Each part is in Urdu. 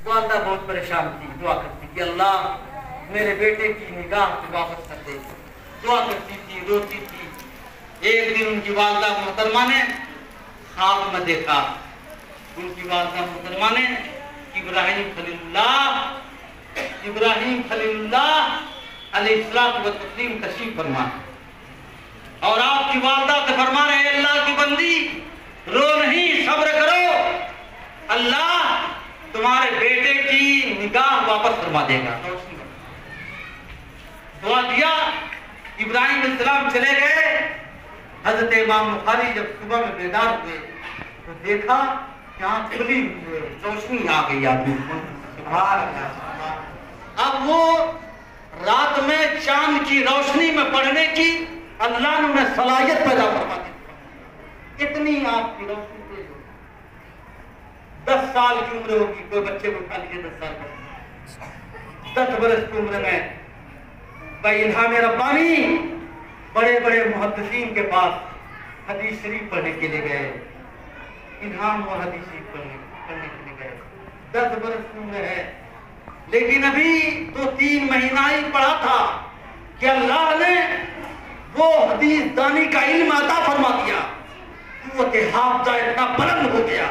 والدہ بہت پریشان تھی، دعا کرتی کہ اللہ میرے بیٹے کی نگاہ کو واپس کر دے، دعا کرتی تھی، روتی تھی۔ ایک دن ان کی والدہ محترمہ نے خواب میں دیکھا، ان کی والدہ محترمہ نے ابراہیم خلیل اللہ علیہ السلام و تسلیم تشریف فرما، اور آپ کی والدہ سے فرما رہے ہیں اللہ کی بندی رو نہیں، صبر کرو، اللہ تمہارے بیٹے کی نگاہ واپس فرما دے گا۔ دعا دیا، ابراہیم علیہ السلام چلے گئے۔ حضرت امام بخاری جب صبح میں بیدار ہوئے تو دیکھا کہ آنکھ کھلی ہوئی ہے، روشنی آ گئی آدمی کو۔ اب وہ رات میں چاند کی روشنی میں پڑھنے کی اللہ نے انہیں صلاحیت پیدا فرما دی، اتنی آپ کی روشنی تیز ہوگی۔ 10 سال کی عمر ہوگی، کوئی بچے کو اٹھا لیجیے 10 سال کا، 10 برس کی عمر میں بھائی الہام ربانی بڑے بڑے محدثین کے پاس حدیث شریف پڑھنے کے لیے گئے، الہام اور حدیث شریف پڑھنے کے لیے گئے، 10 برس کی عمر ہے، لیکن ابھی 2-3 مہینہ ہی پڑھا تھا کہ اللہ نے وہ حدیث دانی کا علم عطا فرما دیا، قوت حافظہ اتنا بلند ہو گیا،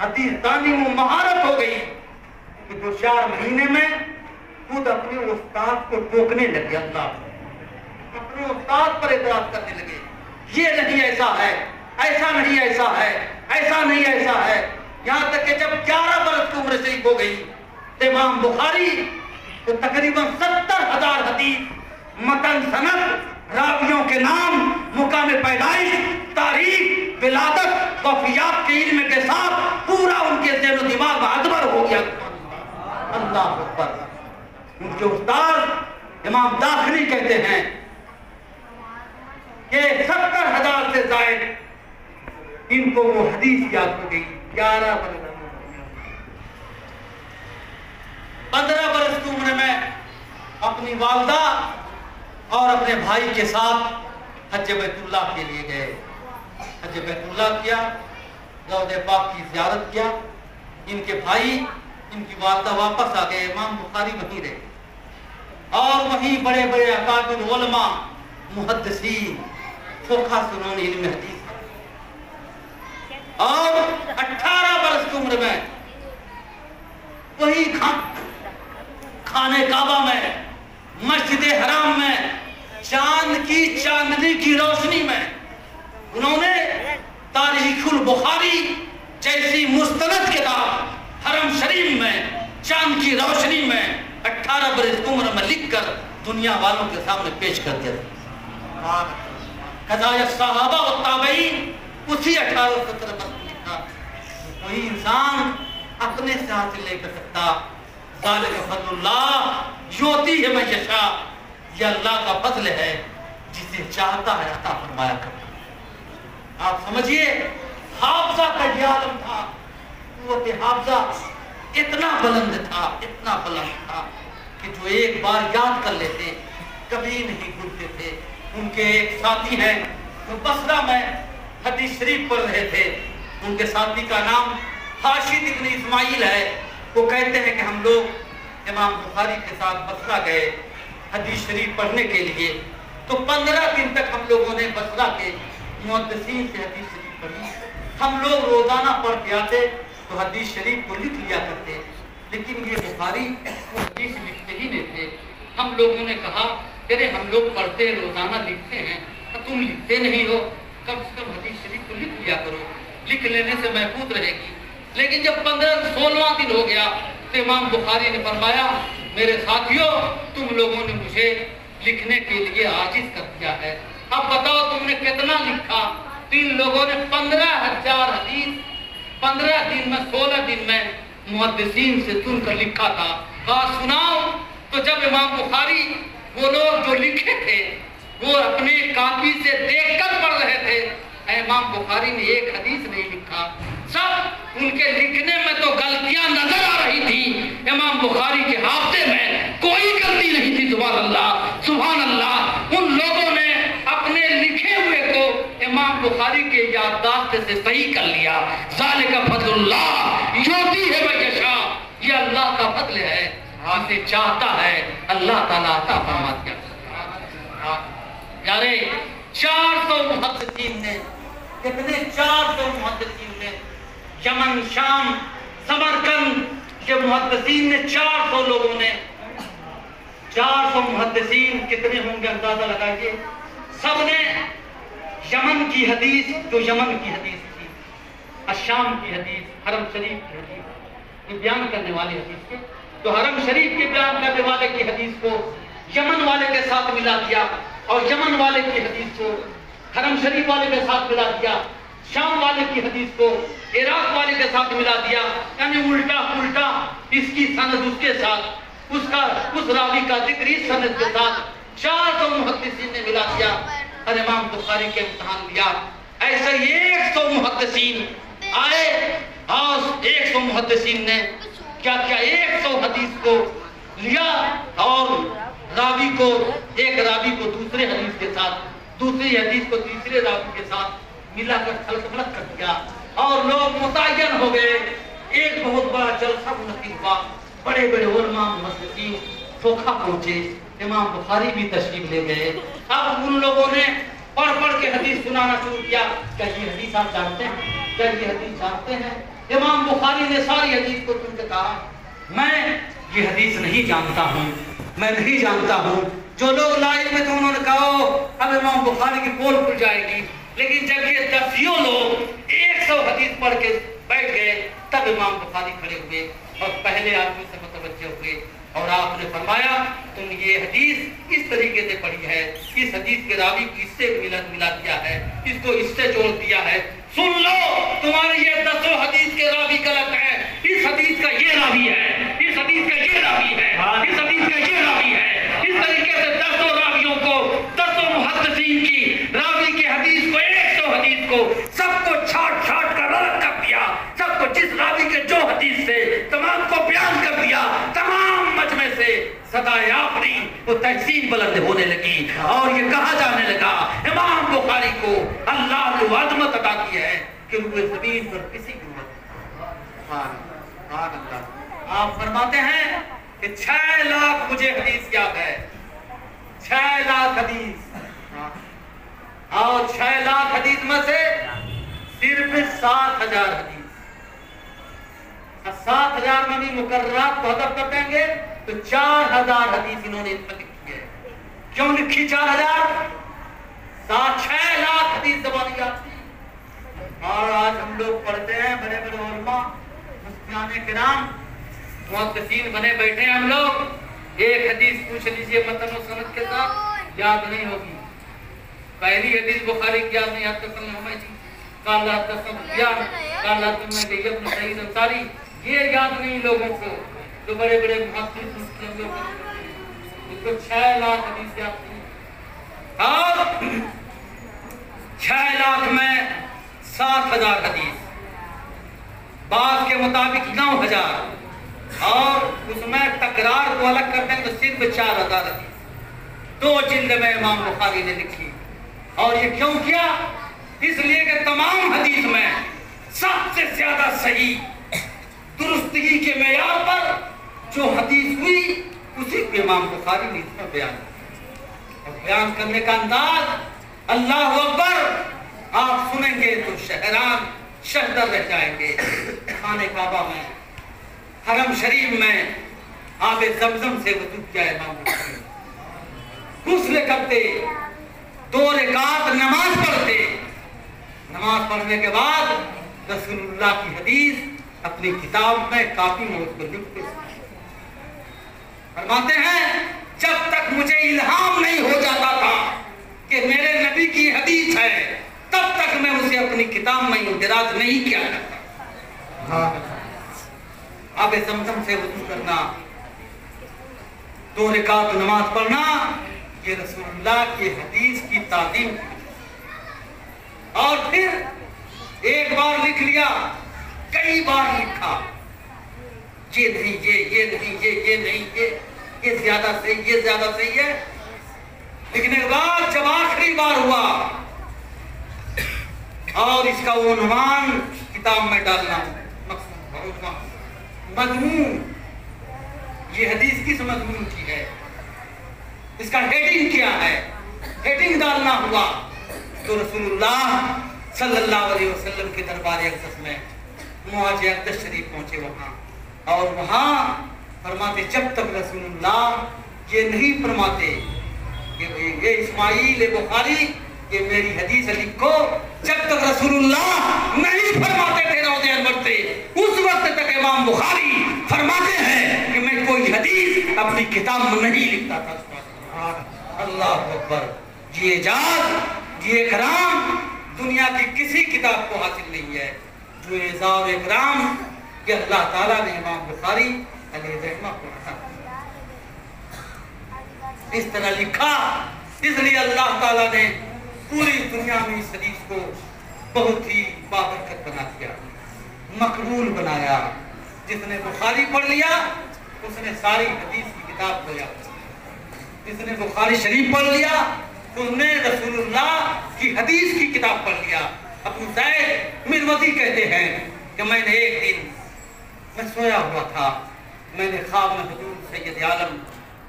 حدیث دانی میں مہارت ہو گئی کہ 2-4 مہینے میں خود اپنے استاد کو ٹوکنے لگے، اللہ اپنے استاد پر اعتراض کرنے لگے، یہ نہیں ایسا ہے، ایسا نہیں ایسا ہے، ایسا نہیں ایسا ہے، یہاں تک کہ جب 11 برس کی عمر شریف ہو گئی تو امام بخاری تو تقریباً 70,000 حدیث، متن، سند، راویوں کے نام، مقام پیدائش، تاریخ، ولادت، وفیات کے علم کے ساتھ پورا ان کے ذہن و دماغ میں ادبر ہو گیا۔ اللہ اکبر۔ ان کے استاد امام داخلی کہتے ہیں کہ 70,000 سے زائد ان کو وہ حدیث یاد ہو گئی۔ 11 برس 15 برس کی عمر میں اپنی والدہ اور اپنے بھائی کے ساتھ حج بیت اللہ کے لیے گئے، حج بیت اللہ کیا، روضہ پاک کی زیارت کیا۔ ان کے بھائی، ان کی والدہ واپس آ گئے، امام بخاری وہیں رہے، اور وہیں بڑے بڑے اکابر علماء، محدثین، فقہ سے انہوں نے علم حدیث، اور 18 برس کی عمر میں وہی خانہ کعبہ میں، مسجد حرام میں، چاند کی چاندنی کی روشنی میں انہوں نے تاریخ البخاری جیسی مستند کتاب حرم شریف میں چاند کی روشنی میں 18 برس کی عمر میں لکھ کر دنیا والوں کے سامنے پیش کر دیا۔ قضایا صحابہ و تابعین اسی 18-17 برس میں لکھا۔ کوئی انسان اپنے سے حاصل نہیں کر سکتا۔ ذالک فضل اللہ یؤتی ہے من یشاء، یہ اللہ کا فضل ہے، جسے چاہتا ہے عطا فرمایا کرتا۔ آپ سمجھئے حافظہ کا یہ عالم تھا، قوت حافظہ اتنا بلند تھا کہ جو ایک بار یاد کر لیتے کبھی نہیں بھولتے تھے۔ ان کے ایک ساتھی ہیں جو بصرہ میں حدیث شریف پڑھ رہے تھے، ان کے ساتھی کا نام حاشد ابن اسماعیل ہے۔ وہ کہتے ہیں کہ ہم لوگ امام بخاری کے ساتھ بصرہ گئے حدیث شریف پڑھنے کے لیے، تو 15 دن تک ہم لوگوں نے بصرہ کے محدثین سے حدیث شریف پڑھی۔ ہم لوگ روزانہ پڑھ کے آتے تو حدیث شریف کو لکھ لیا کرتے، لیکن یہ بخاری وہ حدیث لکھتے ہی نہیں تھے۔ ہم لوگوں نے کہا کہ ہم لوگ پڑھتے روزانہ لکھتے ہیں، تم لکھتے نہیں ہو، کم سے کم حدیث شریف کو لکھ لیا کرو، لکھ لینے سے محفوظ رہے گی۔ لیکن جب 15-16واں دن ہو گیا تو امام بخاری نے فرمایا میرے ساتھیوں تم لوگوں نے مجھے لکھنے کے لیے عاجز کر دیا ہے، اب بتاؤ تم نے کتنا لکھا؟ تو ان لوگوں نے 15,000 حدیث 15 دن میں 16 دن میں محدثین سے سن کر لکھا تھا۔ کہا سناؤ؟ تو جب امام بخاری وہ لوگ جو لکھے تھے وہ اپنے کاپی سے دیکھ کر پڑھ رہے تھے، امام بخاری نے ایک حدیث نہیں لکھا، سب ان کے لکھنے میں تو غلطیاں نظر آ رہی تھی، امام بخاری کے حافظے میں کوئی غلطی نہیں تھی۔ سبحان اللہ سبحان اللہ۔ ان لوگوں نے اپنے لکھے ہوئے کو امام بخاری کے یادداشت سے صحیح کر لیا۔ ذالک فضل اللہ یؤتی ہے من یشاء، یہ اللہ کا فضل ہے، جسے چاہتا ہے اللہ تعالیٰ عطا فرما دیا۔ یارے 400 محدثین نے، کتنے 400 محدثین نے، یمن، شام، سمرقند کے محدثین نے 400 لوگوں نے، 400 محدثین کتنے ہوں گے اندازہ لگائیے، سب نے یمن کی حدیث، جو یمن کی حدیث تھی، الشام کی حدیث، حرم شریف کی حدیث، یہ بیان کرنے والے حدیث کے، تو حرم شریف کے بیان کرنے والے کی حدیث کو یمن والے کے ساتھ ملا دیا، اور یمن والے کی حدیث کو حرم شریف والے کے ساتھ ملا دیا، شام والے کی حدیث کو عراق والے کے ساتھ ملا دیا، یعنی الٹا پلٹا اس کی سند اس کے ساتھ، اس راوی کا ذکر اس سند کے ساتھ 400 محدثین نے ملا دیا اور امام بخاری کے امتحان لیا۔ ایسے 100 محدثین آئے اور 100 محدثین نے کیا کیا، 100 حدیث کو لیا اور راوی کو، ایک راوی کو دوسرے حدیث کے ساتھ، دوسری حدیث کو تیسرے راوی کے ساتھ ملا کر خلق ملق کر دیا، اور لوگ متعین ہو گئے۔ ایک بہت بڑا جلسہ منعقد ہوا، بڑے بڑے علماء محدثین سوکھا پہنچے، امام بخاری بھی تشریف لے گئے۔ اب ان لوگوں نے پڑھ پڑھ کے حدیث سنانا شروع کیا، کیا یہ حدیث آپ جانتے ہیں؟ کیا یہ حدیث جانتے ہیں؟ امام بخاری نے ساری حدیث کو سن کے کہا، میں یہ حدیث نہیں جانتا ہوں، میں نہیں جانتا ہوں۔ جو لوگ لا علم تھے انہوں نے کہا اب امام بخاری کی پول کھل جائے گی، لیکن جب یہ 10 لوگ 100 حدیث پڑھ کے بیٹھ گئے تب امام بخاری کھڑے ہوئے اور پہلے آدمی سے متوجہ ہوئے، اور آپ نے فرمایا تم نے یہ حدیث اس طریقے سے پڑھی ہے، اس حدیث کے راوی کو اس سے ملا دیا ہے، اس کو اس سے جوڑ دیا ہے، سن لو تمہاری یہ 10 حدیث کے راوی غلط ہے، اس حدیث کا یہ راوی ہے، اس حدیث کا یہ راوی ہے، اس حدیث کا یہ راوی ہے۔ اس طریقے سے 10 راویوں کو، 10 محدثین کی راوی کی حدیث کو، 100 حدیث کو، سب کو چھاٹ چھاٹ کر الگ کر دیا، سب کو جس راوی کے جو حدیث سے تمام کو بیان کر دیا، تمام مجمع سے صدائے آفرین وہ تحسین بلند ہونے لگی، اور یہ کہا جانے لگا امام بخاری کو اللہ نے وہ عظمت عطا کی ہے کہ روئے زمین پر کسی کی آپ فرماتے ہیں کہ 6 لاکھ مجھے حدیث یاد ہے، 6 لاکھ حدیث، اور 6 لاکھ حدیث میں سے صرف 7,000 حدیث، 7,000 میں بھی مقررات کو حذف کر دیں گے تو 4,000 حدیث انہوں نے لکھی ہے۔ کیوں لکھی 4,000؟ 6 لاکھ حدیث زبانیات تھی، اور آج ہم لوگ پڑھتے ہیں بڑے بڑے علماء، مفتیان کرام، محدثین بنے بیٹھے ہیں ہم لوگ، ایک حدیث پوچھ لیجئے متن و سند کے ساتھ یاد نہیں ہوگی۔ پہلی حدیث بخاری کی یاد نہیں، یاد کرنے ہمیں جی قال حدثنا سفیان قال حدثنا ابن سعید انصاری، یہ یاد نہیں لوگوں کو، جو بڑے بڑے محدث مسلم لوگ ان کو 6 لاکھ حدیث یاد نہیں، اور 6 لاکھ میں 7,000 حدیث، بعض کے مطابق 9,000، اور اس میں تکرار کو الگ کر دیں تو صرف 4,000 حدیث 2 جلد میں امام بخاری نے لکھی۔ اور یہ کیوں کیا؟ اس لیے کہ تمام حدیث میں سب سے زیادہ صحیح درستگی کے معیار پر جو حدیث ہوئی اسی کو امام بخاری نے اس میں بیان کیا، اور بیان کرنے کا انداز اللہ اکبر، آپ سنیں گے تو شہران شہدر رہ جائیں گے۔ خانہ کعبہ میں، حرم شریف میں آب زمزم سے وضو کیا امام بخاری، غسل کرتے، 2 رکعت نماز پڑھتے، نماز پڑھنے کے بعد رسول اللہ کی حدیث اپنی کتاب میں کاپی میں اس کو لکھتے، فرماتے ہیں جب تک مجھے الہام نہیں ہو جاتا تھا کہ میرے نبی کی حدیث ہے تب تک میں اسے اپنی کتاب میں اندراج نہیں کیا کرتا۔ آب زمزم سے وضو کرنا، 2 رکعت نماز پڑھنا، یہ رسول اللہ کی حدیث کی تعظیم۔ اور پھر ایک بار لکھ لیا، کئی بار لکھا، یہ نہیں یہ نہیں یہ نہیں یہ زیادہ صحیح، یہ زیادہ صحیح ہے۔ لکھنے کے بعد جب آخری بار ہوا اور اس کا عنوان کتاب میں ڈالنا، مضمون یہ حدیث کس مضمون کی ہے، اس کا ہیڈنگ کیا ہے، ہیڈنگ ڈالنا ہوا تو رسول اللہ صلی اللہ علیہ وسلم کے دربار اقدس میں معاذ اقدس شریف پہنچے وہاں، اور وہاں فرماتے جب تک رسول اللہ یہ نہیں فرماتے کہ یہ اسماعیل بخاری یہ میری حدیث لکھو، جب تک رسول اللہ نہیں فرماتے تھے روضہ انور سے، اس وقت تک امام بخاری فرماتے ہیں کہ میں کوئی حدیث اپنی کتاب میں نہیں لکھتا تھا۔ اللہ اکبر! یہ اعجاز، یہ اکرام دنیا کی کسی کتاب کو حاصل نہیں ہے جو اعزاز و اکرام کہ اللہ تعالیٰ نے امام بخاری علیہ الرحمہ کو عطا کیا۔ اس طرح لکھا، اس لیے اللہ تعالیٰ نے پوری دنیا میں اس حدیث کو بہت ہی بابرکت بنا دیا، مقبول بنایا۔ جس نے بخاری پڑھ لیا اس نے ساری حدیث کی کتاب کو یاد کیا، جس نے بخاری شریف پڑھ لیا اس نے رسول اللہ کی حدیث کی کتاب پڑھ لیا۔ ابو زید مروزی کہتے ہیں کہ میں نے ایک دن میں سویا ہوا تھا، میں نے خواب میں حضور سید عالم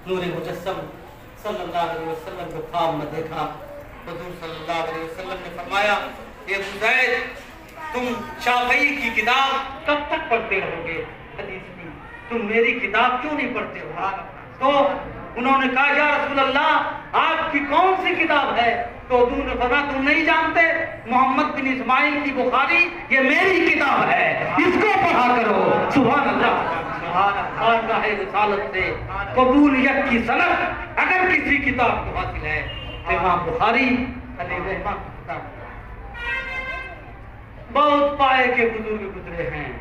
نور مجسم صلی اللہ علیہ وسلم کو خواب میں دیکھا۔ حضور صلی اللہ علیہ وسلم نے فرمایا کہ ابو زید تم شافعی کی کتاب کب تک پڑھتے رہو گے حدیث کی، تم میری کتاب کیوں نہیں پڑھتے ہو؟ تو انہوں نے کہا یا رسول اللہ آپ کی کون سی کتاب ہے؟ تو حضور نے فرمایا تم نہیں جانتے محمد بن اسماعیل کی بخاری یہ میری کتاب ہے، اس کو پڑھا کرو۔ سبحان اللہ! خانقاہ رسالت سے قبولیت کی سند اگر کسی کتاب کو حاصل ہے تو امام بخاری علیہ الرحمہ کی کتاب۔ بہت پائے کے بزرگ گزرے ہیں،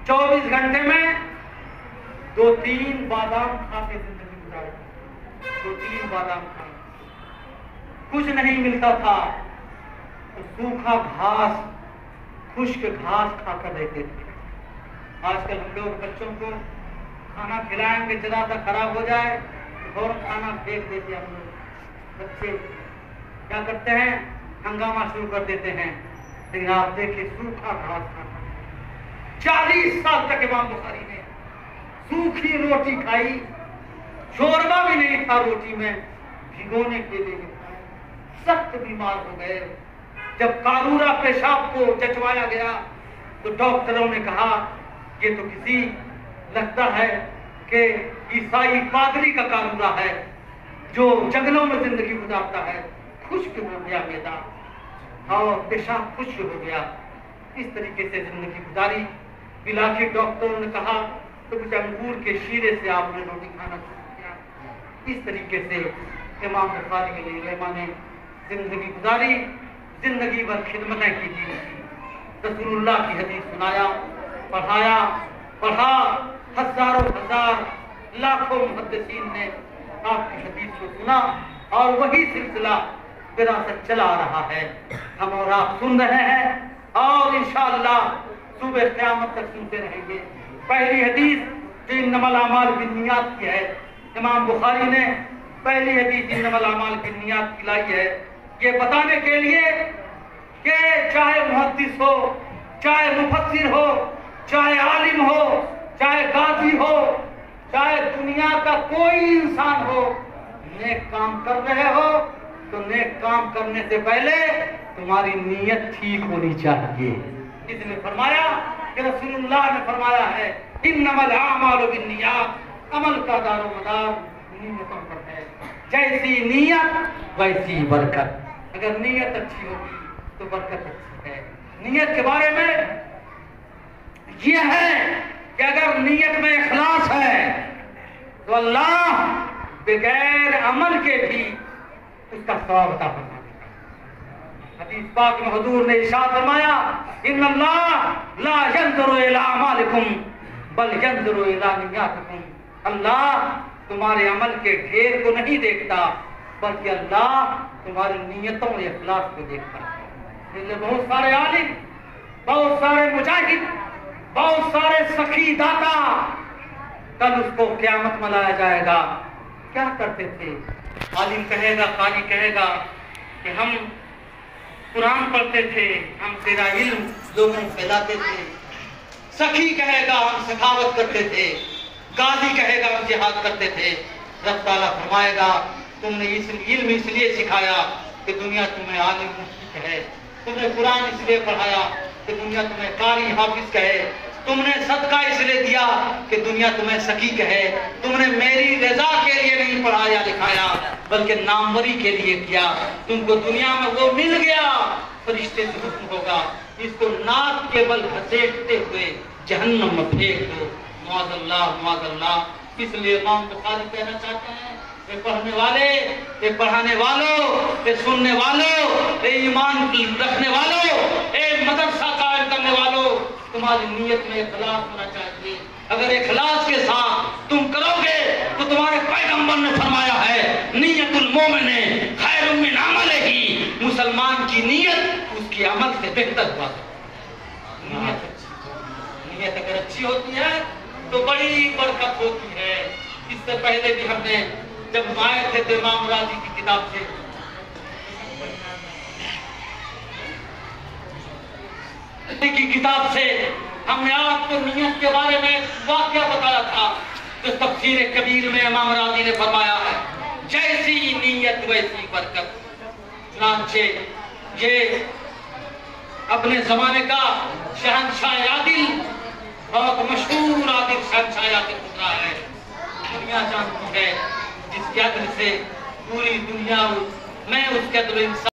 24 گھنٹے میں 2-3 بادام کھا کے زندگی گزاری، 2-3 بادام کھا، کچھ نہیں ملتا تھا سوکھا گھاس، خشک گھاس کھا کر رہتے تھے۔ آج کل ہم لوگ بچوں کو کھانا کھلائیں گے ذرا سا خراب ہو جائے فوراً کھانا پھینک دیتے ہیں۔ ہم لوگ بچے کیا کرتے ہیں؟ ہنگامہ شروع کر دیتے ہیں۔ لیکن آپ دیکھیں سوکھا گھاس کھانا، 40 سال تک امام بخاری نے سوکھی روٹی کھائی، شوربہ بھی نہیں تھا روٹی میں، بھگونے کے لیے سخت بیمار ہو گئے۔ جب قارورہ پیشاب کو چچوایا گیا تو ڈاکٹروں نے کہا یہ تو کسی لگتا ہے کہ عیسائی پادری کا قارورہ ہے جو جنگلوں میں زندگی گزارتا ہے، خشک ہو گیا معدہ اور پیشاب خشک ہو گیا۔ اس طریقے سے زندگی گزاری۔ علاقی ڈاکٹروں نے کہا تو کچھ انگور کے شیرے سے آپ نے روٹی کھانا شروع کیا۔ اس طریقے سے امام بخاری علیہ الرحمہ نے زندگی گزاری، زندگی بھر خدمتیں کی تھی، رسول اللہ کی حدیث سنایا، پڑھایا، پڑھا، ہزاروں ہزار لاکھوں محدثین نے آپ کی حدیث کو سنا اور وہی سلسلہ وراثت چلا رہا ہے۔ ہم اور آپ سن رہے ہیں اور انشاءاللہ صبح قیامت تک سنتے رہیں گے۔ پہلی حدیث جو انما الاعمال بالنیات کی ہے، امام بخاری نے پہلی حدیث انما الاعمال بالنیات کی لائی ہے یہ بتانے کے لیے کہ چاہے محدث ہو، چاہے مفسر ہو، چاہے عالم ہو، چاہے قاضی ہو، چاہے دنیا کا کوئی انسان ہو، نیک کام کر رہے ہو تو نیک کام کرنے سے پہلے تمہاری نیت ٹھیک ہونی چاہیے۔ اس نے فرمایا کہ رسول اللہ نے فرمایا ہے انما الاعمال بالنیات، عمل کا دار و مدار نیتوں پر ہے، جیسی نیت ویسی برکت۔ اگر نیت اچھی ہوگی تو برکت اچھی ہے۔ نیت کے بارے میں یہ ہے کہ اگر نیت میں اخلاص ہے تو اللہ بغیر عمل کے بھی اس کا ثواب عطا فرما دیتا ہے۔ حدیث پاک میں حضور نے ارشاد فرمایا ان اللہ لا ينظر الى اعمالکم بل ينظر الى نیاتکم، اللہ تمہارے عمل کے ڈھیر کو نہیں دیکھتا بلکہ اللہ تمہاری نیتوں اور اخلاص کو دیکھتا ہے۔ اس لیے بہت سارے عالم، بہت سارے مجاہد، بہت سارے سخی داتا کل اس کو قیامت میں لایا جائے گا۔ کیا کرتے تھے؟ عالم کہے گا، قاری کہے گا کہ ہم قرآن پڑھتے تھے، ہم تیرا علم لوگوں میں پھیلاتے تھے۔ سخی کہے گا ہم سخاوت کرتے تھے، قاضی کہے گا ہم جہاد کرتے تھے، رب تعالیٰ فرمائے گا تم نے علم اس لیے سکھایا کہ دنیا تمہیں عالم مفتی کہے، تم نے قرآن اس لیے پڑھایا کہ دنیا تمہیں قاری حافظ کہے، تم نے صدقہ اس لیے دیا کہ دنیا تمہیں سخی کہے، تم نے میری رضا کے لیے نہیں پڑھایا لکھایا بلکہ ناموری کے لیے کیا، تم کو دنیا میں وہ مل گیا، فرشتے سے حکم ہوگا اس کو ناک کے بل گھسیٹتے ہوئے جہنم میں پھینک دو، معاذ اللہ معاذ اللہ۔ اس لیے امام بخاری کہنا چاہتے ہیں اے پڑھنے والے، اے پڑھانے والوں، اے سننے والوں، اے ایمان رکھنے والوں، اے مدرسہ قائم کرنے والوں، تمہاری نیت میں اخلاص ہونا چاہیے۔ اگر اخلاص کے ساتھ تم کرو گے تو تمہارے پیغمبر نے فرمایا ہے نیت المومن خیر من عملہ، مسلمان کی نیت اس کے عمل سے بہتر بات ہے۔ نیت اگر اچھی ہوتی ہے تو بڑی برکت ہوتی ہے۔ اس سے پہلے بھی ہم نے جب آئے تھے تو امام راضی کی کتاب سے ہم نے آپ کو نیت کے بارے میں واقعہ بتایا تھا، جو تفسیر کبیر میں امام راضی نے فرمایا ہے جیسی نیت ویسی برکت۔ چنانچہ یہ اپنے زمانے کا شہنشاہ عادل، بہت مشہور عادل شہنشاہ عادل گزرا ہے، دنیا جانتی ہے، جس کے عدل سے پوری دنیا میں اس کے عدل انسان